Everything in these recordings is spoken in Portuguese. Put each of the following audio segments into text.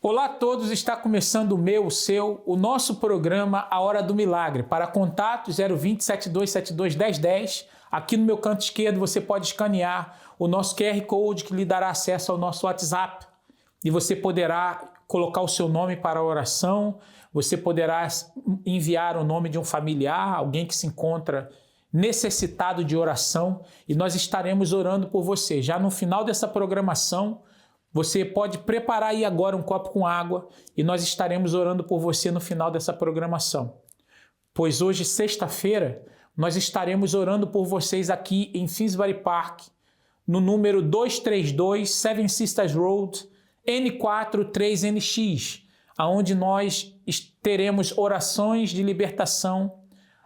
Olá a todos, está começando o nosso programa A Hora do Milagre. Para contato 020 7272 1010. Aqui no meu canto esquerdo você pode escanear o nosso QR Code que lhe dará acesso ao nosso WhatsApp. E você poderá colocar o seu nome para a oração, você poderá enviar o nome de um familiar, alguém que se encontra necessitado de oração, e nós estaremos orando por você. Já no final dessa programação, você pode preparar aí agora um copo com água e nós estaremos orando por você no final dessa programação. Pois hoje, sexta-feira, nós estaremos orando por vocês aqui em Finsbury Park, no número 232 Seven Sisters Road, N4 3NX, onde nós teremos orações de libertação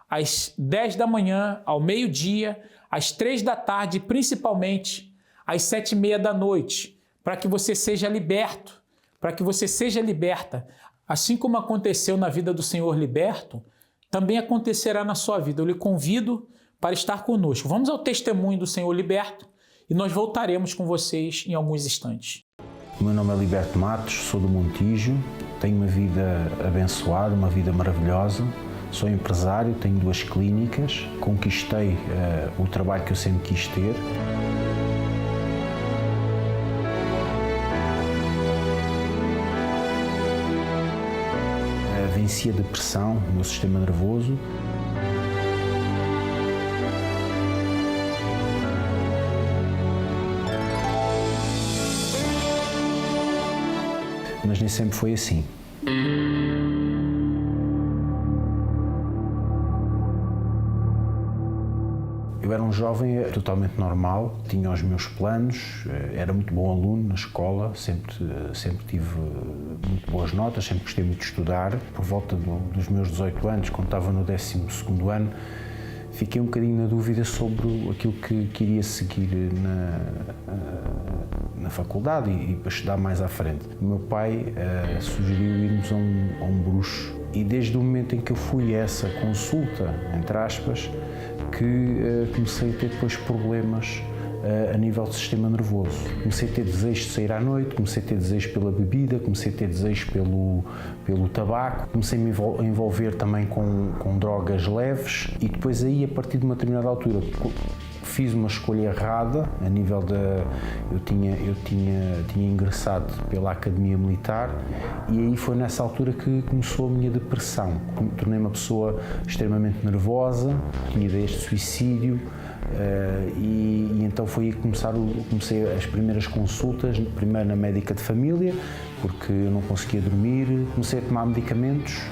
às 10 da manhã, ao meio-dia, às 3 da tarde, principalmente às 7h30 da noite, para que você seja liberto, para que você seja liberta. Assim como aconteceu na vida do Senhor liberto, também acontecerá na sua vida. Eu lhe convido para estar conosco. Vamos ao testemunho do Senhor liberto e nós voltaremos com vocês em alguns instantes. O meu nome é Liberto Matos, sou do Montijo, tenho uma vida abençoada, uma vida maravilhosa. Sou empresário, tenho 2 clínicas, conquistei o trabalho que eu sempre quis ter. Venci a depressão, o meu sistema nervoso. Mas nem sempre foi assim. Eu era um jovem totalmente normal, tinha os meus planos, era muito bom aluno na escola, sempre tive muito boas notas, sempre gostei muito de estudar. Por volta dos meus 18 anos, quando estava no 12º ano, fiquei um bocadinho na dúvida sobre aquilo que queria seguir na faculdade e para estudar mais à frente. O meu pai sugeriu irmos a um bruxo e desde o momento em que eu fui a essa consulta, entre aspas, que comecei a ter depois problemas a nível do sistema nervoso. Comecei a ter desejos de sair à noite, comecei a ter desejos pela bebida, comecei a ter desejos pelo tabaco, comecei a me envolver também com drogas leves e depois aí, a partir de uma determinada altura, fiz uma escolha errada a nível da... Eu tinha ingressado pela Academia Militar e aí foi nessa altura que começou a minha depressão. Tornei-me uma pessoa extremamente nervosa, tinha ideias de suicídio e então foi aí que comecei as primeiras consultas, primeiro na médica de família, porque eu não conseguia dormir, comecei a tomar medicamentos,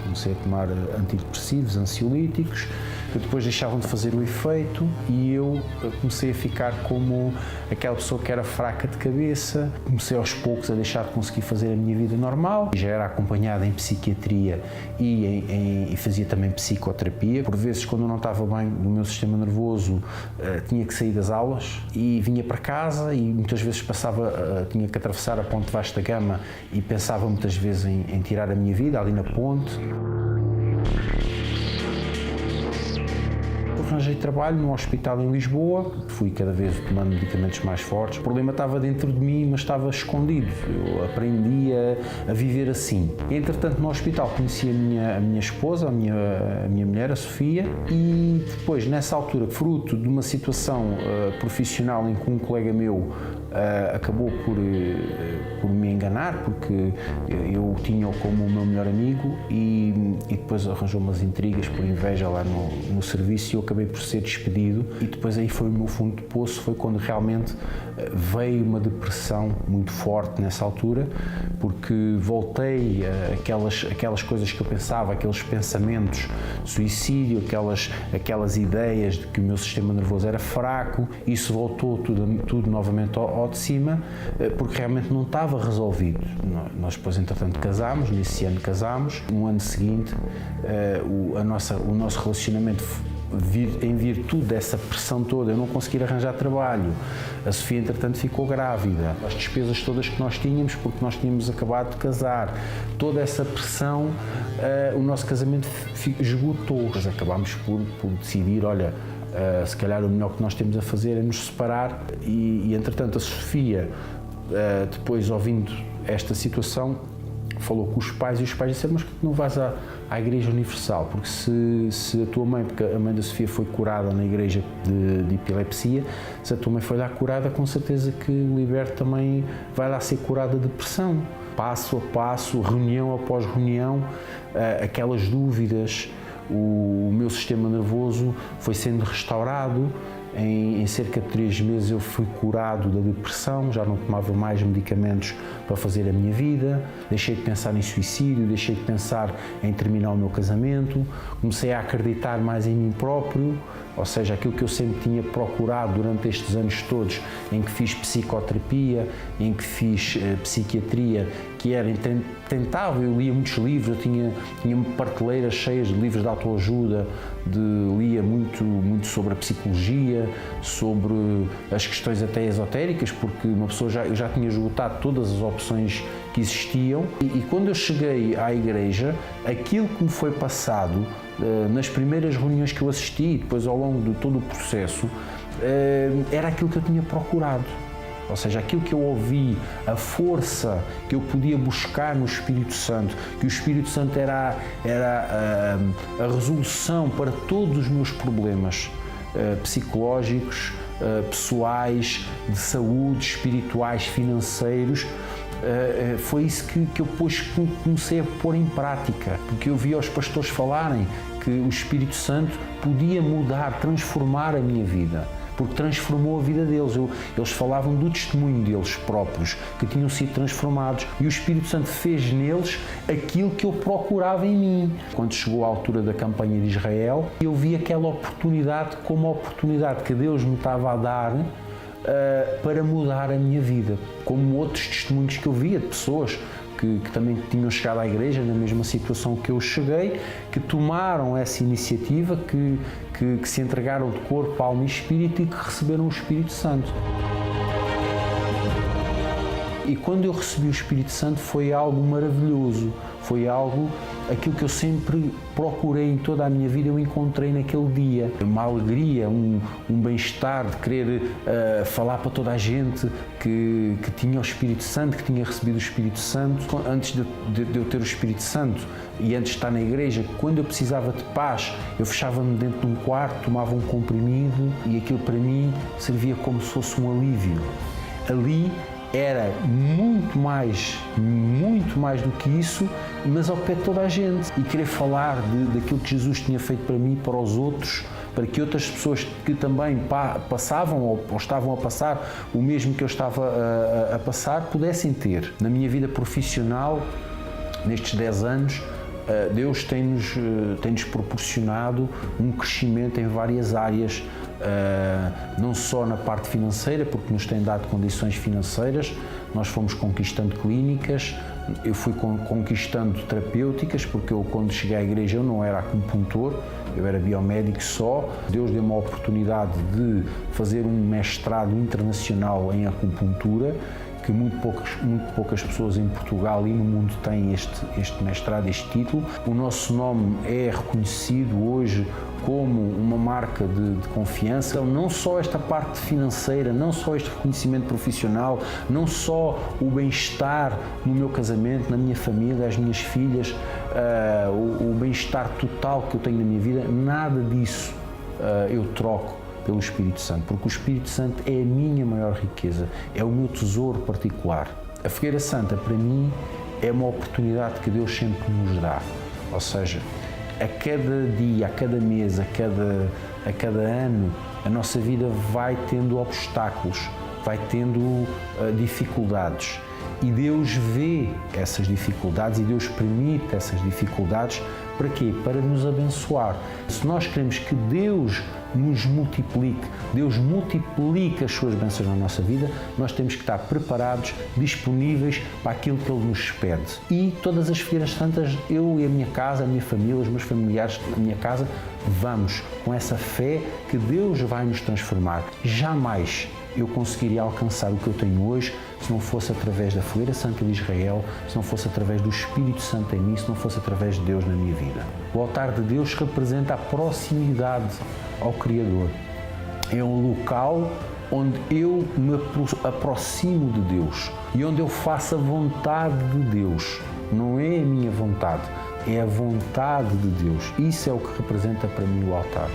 comecei a tomar antidepressivos, ansiolíticos, que depois deixavam de fazer o efeito e eu comecei a ficar como aquela pessoa que era fraca de cabeça. Comecei aos poucos a deixar de conseguir fazer a minha vida normal. Já era acompanhada em psiquiatria e fazia também psicoterapia. Por vezes, quando eu não estava bem no meu sistema nervoso, tinha que sair das aulas e vinha para casa e muitas vezes tinha que atravessar a ponte Vasco da Gama e pensava muitas vezes em tirar a minha vida ali na ponte. Arranjei trabalho num hospital em Lisboa, fui cada vez tomando medicamentos mais fortes. O problema estava dentro de mim, mas estava escondido. Eu aprendi a viver assim. Entretanto, no hospital conheci a minha esposa, a minha mulher, a Sofia, e depois, nessa altura, fruto de uma situação profissional em que um colega meu acabou por me enganar, porque eu tinha-o como o meu melhor amigo e depois arranjou umas intrigas por inveja lá no serviço e eu acabei por ser despedido e depois aí foi o meu fundo de poço, foi quando realmente veio uma depressão muito forte nessa altura, porque voltei aquelas coisas que eu pensava, aqueles pensamentos de suicídio, aquelas ideias de que o meu sistema nervoso era fraco, isso voltou tudo novamente ao de cima, porque realmente não estava resolvido. Nós depois, entretanto, casámos, nesse ano casámos, no ano seguinte o nosso relacionamento, em virtude dessa pressão toda, eu não conseguir arranjar trabalho, a Sofia, entretanto, ficou grávida, as despesas todas que nós tínhamos, porque nós tínhamos acabado de casar, toda essa pressão, o nosso casamento esgotou. Nós acabámos por decidir, olha, se calhar o melhor que nós temos a fazer é nos separar e entretanto, a Sofia, depois ouvindo esta situação, falou com os pais e os pais disseram: mas que não vais à Igreja Universal? Porque se a tua mãe, porque a mãe da Sofia foi curada na igreja de epilepsia, se a tua mãe foi lá curada, com certeza que o Liberto também vai lá ser curado da depressão. Passo a passo, reunião após reunião, aquelas dúvidas, o meu sistema nervoso foi sendo restaurado. Em cerca de 3 meses eu fui curado da depressão, já não tomava mais medicamentos para fazer a minha vida, deixei de pensar em suicídio, deixei de pensar em terminar o meu casamento, comecei a acreditar mais em mim próprio, ou seja, aquilo que eu sempre tinha procurado durante estes anos todos, em que fiz psicoterapia, em que fiz psiquiatria, que era tentava, eu lia muitos livros, eu tinha prateleiras cheias de livros de autoajuda, lia muito sobre a psicologia, sobre as questões até esotéricas, porque uma pessoa eu já tinha esgotado todas as opções que existiam, e quando eu cheguei à igreja, aquilo que me foi passado nas primeiras reuniões que eu assisti e depois ao longo de todo o processo, era aquilo que eu tinha procurado. Ou seja, aquilo que eu ouvi, a força que eu podia buscar no Espírito Santo, que o Espírito Santo era a resolução para todos os meus problemas psicológicos, pessoais, de saúde, espirituais, financeiros. Foi isso que eu depois comecei a pôr em prática, porque eu via os pastores falarem que o Espírito Santo podia mudar, transformar a minha vida, porque transformou a vida deles. Eles falavam do testemunho deles próprios, que tinham sido transformados, e o Espírito Santo fez neles aquilo que eu procurava em mim. Quando chegou a altura da campanha de Israel, eu vi aquela oportunidade como a oportunidade que Deus me estava a dar para mudar a minha vida, como outros testemunhos que eu via de pessoas que também tinham chegado à igreja na mesma situação que eu cheguei, que tomaram essa iniciativa, que se entregaram de corpo, alma e espírito e que receberam o Espírito Santo. E quando eu recebi o Espírito Santo foi algo maravilhoso, foi aquilo que eu sempre procurei em toda a minha vida, eu encontrei naquele dia. Uma alegria, um bem-estar de querer falar para toda a gente que tinha o Espírito Santo, que tinha recebido o Espírito Santo. Antes de eu ter o Espírito Santo e antes de estar na igreja, quando eu precisava de paz, eu fechava-me dentro de um quarto, tomava um comprimido e aquilo para mim servia como se fosse um alívio. Ali era muito mais do que isso, mas ao pé de toda a gente. E querer falar daquilo que Jesus tinha feito para mim e para os outros, para que outras pessoas que também passavam ou estavam a passar o mesmo que eu estava a passar, pudessem ter. Na minha vida profissional, nestes 10 anos, Deus tem-nos proporcionado um crescimento em várias áreas, não só na parte financeira, porque nos tem dado condições financeiras, nós fomos conquistando clínicas, eu fui conquistando terapêuticas, porque eu, quando cheguei à igreja, eu não era acupuntor, eu era biomédico só. Deus deu-me a oportunidade de fazer um mestrado internacional em acupuntura, que muito poucas pessoas em Portugal e no mundo têm este mestrado, este título. O nosso nome é reconhecido hoje como uma marca de confiança. Então, não só esta parte financeira, não só este reconhecimento profissional, não só o bem-estar no meu casamento, na minha família, as minhas filhas, o bem-estar total que eu tenho na minha vida, nada disso eu troco pelo Espírito Santo, porque o Espírito Santo é a minha maior riqueza, é o meu tesouro particular. A Fogueira Santa, para mim, é uma oportunidade que Deus sempre nos dá, ou seja, a cada dia, a cada mês, a cada ano, a nossa vida vai tendo obstáculos, vai tendo dificuldades, e Deus vê essas dificuldades e Deus permite essas dificuldades. Para quê? Para nos abençoar. Se nós queremos que Deus nos multiplique, Deus multiplica as suas bênçãos na nossa vida, nós temos que estar preparados, disponíveis para aquilo que Ele nos pede. E todas as Feiras Santas, eu e a minha casa, a minha família, os meus familiares, a minha casa, vamos com essa fé que Deus vai nos transformar. Jamais eu conseguiria alcançar o que eu tenho hoje se não fosse através da Fogueira Santa de Israel, se não fosse através do Espírito Santo em mim, se não fosse através de Deus na minha vida. O altar de Deus representa a proximidade ao Criador. É um local onde eu me aproximo de Deus e onde eu faço a vontade de Deus. Não é a minha vontade, é a vontade de Deus. Isso é o que representa para mim o altar.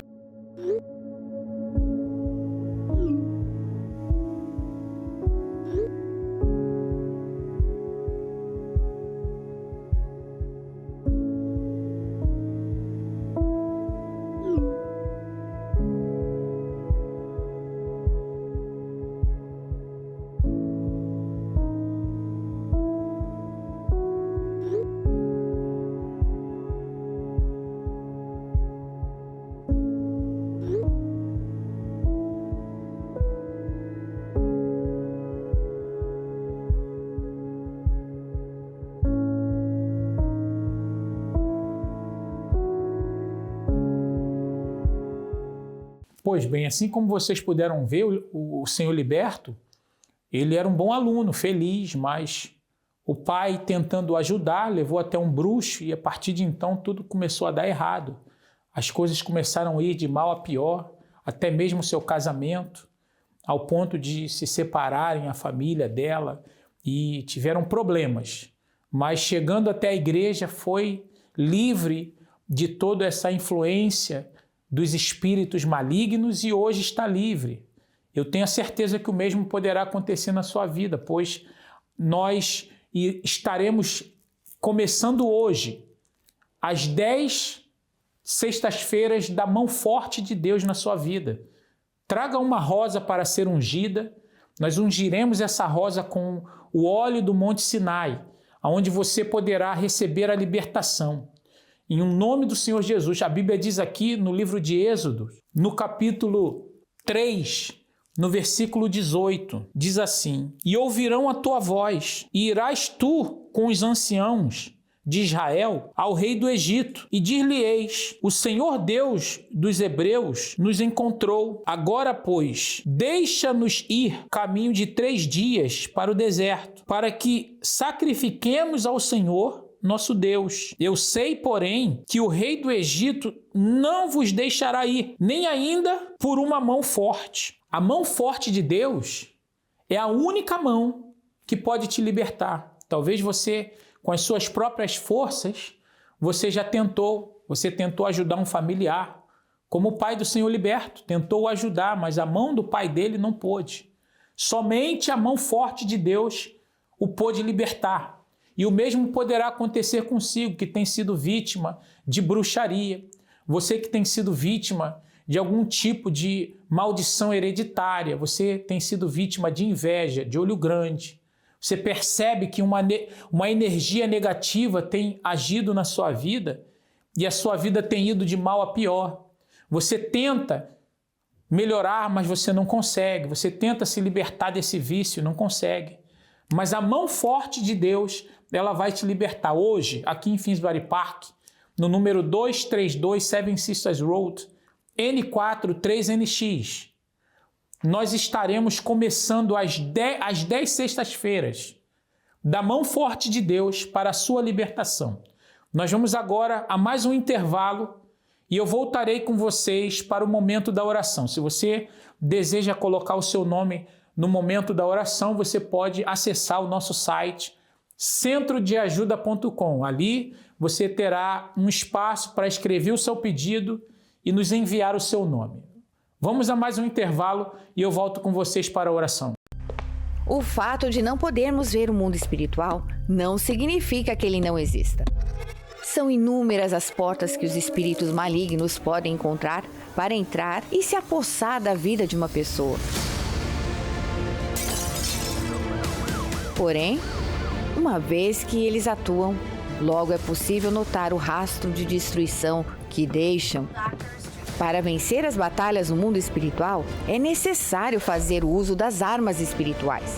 Pois bem, assim como vocês puderam ver, o senhor Liberto, ele era um bom aluno, feliz, mas o pai, tentando ajudar, levou até um bruxo e a partir de então tudo começou a dar errado. As coisas começaram a ir de mal a pior, até mesmo o seu casamento, ao ponto de se separarem a família dela e tiveram problemas. Mas chegando até a igreja foi livre de toda essa influência dos espíritos malignos e hoje está livre. Eu tenho a certeza que o mesmo poderá acontecer na sua vida, pois nós estaremos começando hoje as 10 sextas-feiras da mão forte de Deus na sua vida. Traga uma rosa para ser ungida, nós ungiremos essa rosa com o óleo do Monte Sinai, onde você poderá receber a libertação. Em nome do Senhor Jesus, a Bíblia diz aqui no livro de Êxodo, no capítulo 3, no versículo 18, diz assim: E ouvirão a tua voz, e irás tu com os anciãos de Israel ao rei do Egito, e dir-lhe-eis: O Senhor Deus dos Hebreus nos encontrou. Agora, pois, deixa-nos ir caminho de 3 dias para o deserto, para que sacrifiquemos ao Senhor nosso Deus. Eu sei, porém, que o rei do Egito não vos deixará ir, nem ainda por uma mão forte. A mão forte de Deus é a única mão que pode te libertar. Talvez você, com as suas próprias forças, você tentou ajudar um familiar, como o pai do Senhor Liberto, tentou ajudar, mas a mão do pai dele não pôde. Somente a mão forte de Deus o pôde libertar. E o mesmo poderá acontecer consigo, que tem sido vítima de bruxaria. Você que tem sido vítima de algum tipo de maldição hereditária. Você tem sido vítima de inveja, de olho grande. Você percebe que uma energia negativa tem agido na sua vida e a sua vida tem ido de mal a pior. Você tenta melhorar, mas você não consegue. Você tenta se libertar desse vício, não consegue. Mas a mão forte de Deus, ela vai te libertar. Hoje, aqui em Finsbury Park, no número 232 Seven Sisters Road, N4 3NX, nós estaremos começando às 10 sextas-feiras da mão forte de Deus para a sua libertação. Nós vamos agora a mais um intervalo e eu voltarei com vocês para o momento da oração. Se você deseja colocar o seu nome no momento da oração, você pode acessar o nosso site centrodeajuda.com. Ali você terá um espaço para escrever o seu pedido e nos enviar o seu nome. Vamos a mais um intervalo e eu volto com vocês para a oração. O fato de não podermos ver o mundo espiritual não significa que ele não exista. São inúmeras as portas que os espíritos malignos podem encontrar para entrar e se apossar da vida de uma pessoa. Porém, uma vez que eles atuam, logo é possível notar o rastro de destruição que deixam. Para vencer as batalhas no mundo espiritual, é necessário fazer o uso das armas espirituais.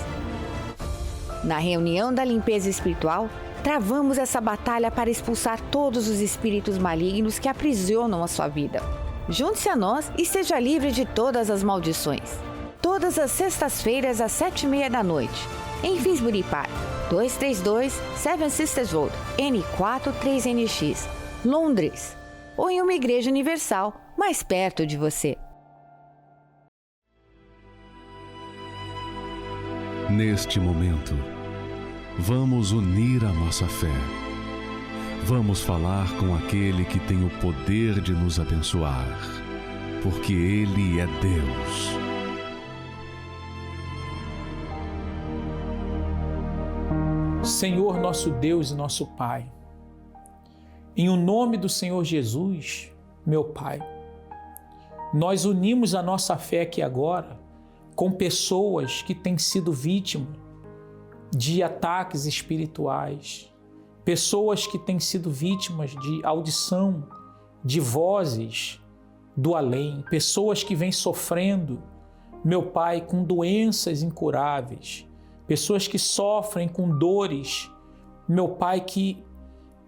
Na reunião da limpeza espiritual, travamos essa batalha para expulsar todos os espíritos malignos que aprisionam a sua vida. Junte-se a nós e seja livre de todas as maldições. Todas as sextas-feiras às 7h30 da noite, em Finsbury Park, 232 Seven Sisters Road, N4 3NX, Londres, ou em uma igreja universal mais perto de você. Neste momento, vamos unir a nossa fé. Vamos falar com aquele que tem o poder de nos abençoar, porque Ele é Deus. Senhor, nosso Deus e nosso Pai, em o nome do Senhor Jesus, meu Pai, nós unimos a nossa fé aqui agora com pessoas que têm sido vítimas de ataques espirituais, pessoas que têm sido vítimas de audição de vozes do além, pessoas que vêm sofrendo, meu Pai, com doenças incuráveis, pessoas que sofrem com dores, meu Pai, que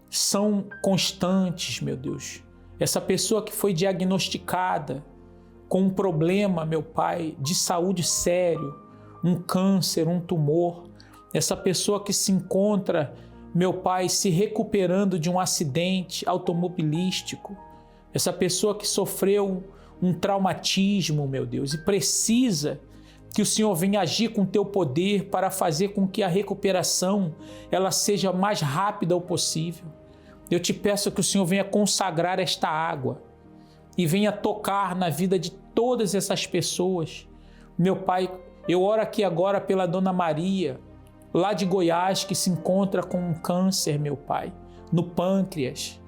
são constantes, meu Deus. Essa pessoa que foi diagnosticada com um problema, meu Pai, de saúde sério, um câncer, um tumor, essa pessoa que se encontra, meu Pai, se recuperando de um acidente automobilístico, essa pessoa que sofreu um traumatismo, meu Deus, e precisa que o Senhor venha agir com o teu poder para fazer com que a recuperação ela seja mais rápida o possível. Eu te peço que o Senhor venha consagrar esta água e venha tocar na vida de todas essas pessoas. Meu Pai, eu oro aqui agora pela Dona Maria, lá de Goiás, que se encontra com um câncer, meu Pai, no pâncreas.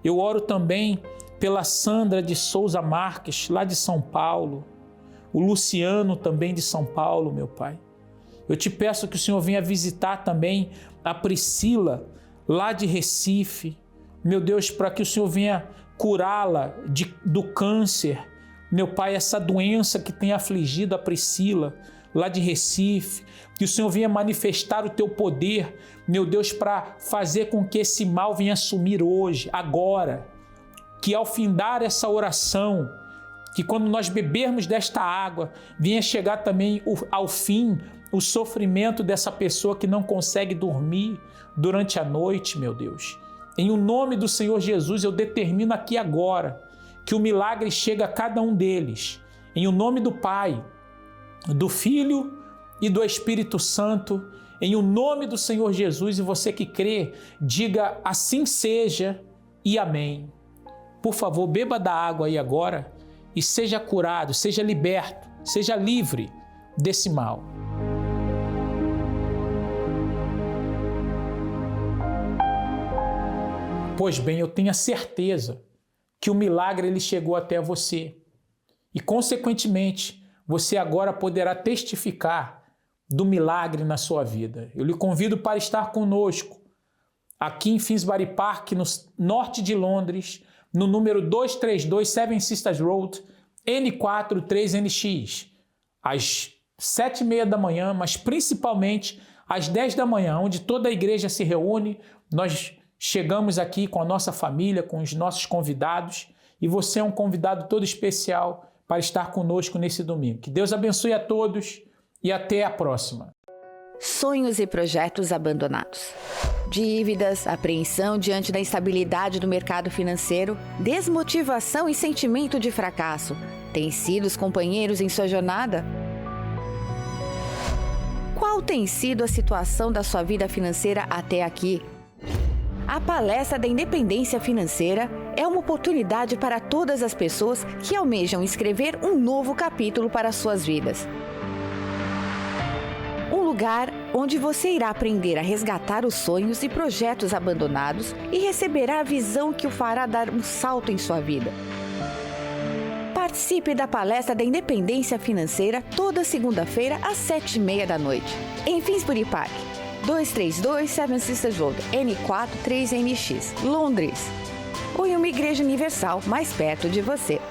Eu oro também pela Sandra de Souza Marques, lá de São Paulo, o Luciano também de São Paulo, meu Pai. Eu te peço que o Senhor venha visitar também a Priscila, lá de Recife, meu Deus, para que o Senhor venha curá-la do câncer, meu Pai, essa doença que tem afligido a Priscila, lá de Recife, que o Senhor venha manifestar o teu poder, meu Deus, para fazer com que esse mal venha sumir hoje, agora, que ao findar essa oração, que quando nós bebermos desta água, venha chegar também ao fim o sofrimento dessa pessoa que não consegue dormir durante a noite, meu Deus. Em o nome do Senhor Jesus, eu determino aqui agora que o milagre chegue a cada um deles. Em o nome do Pai, do Filho e do Espírito Santo, em o nome do Senhor Jesus, e você que crê, diga assim seja e amém. Por favor, beba da água aí agora e seja curado, seja liberto, seja livre desse mal. Pois bem, eu tenho a certeza que o milagre ele chegou até você e, consequentemente, você agora poderá testificar do milagre na sua vida. Eu lhe convido para estar conosco aqui em Finsbury Park, no norte de Londres, no número 232 Seven Sisters Road, N4 3NX, às 7h30 da manhã, mas principalmente às 10 da manhã, onde toda a igreja se reúne. Nós chegamos aqui com a nossa família, com os nossos convidados, e você é um convidado todo especial para estar conosco nesse domingo. Que Deus abençoe a todos e até a próxima. Sonhos e projetos abandonados. Dívidas, apreensão diante da instabilidade do mercado financeiro, desmotivação e sentimento de fracasso. Têm sido os companheiros em sua jornada? Qual tem sido a situação da sua vida financeira até aqui? A Palestra da Independência Financeira é uma oportunidade para todas as pessoas que almejam escrever um novo capítulo para suas vidas. Um lugar onde você irá aprender a resgatar os sonhos e projetos abandonados e receberá a visão que o fará dar um salto em sua vida. Participe da Palestra da Independência Financeira toda segunda-feira às 7h30 da noite, em Finsbury Park, 232 Seven Sisters Road, N4 3NX, Londres, ou em uma igreja universal mais perto de você.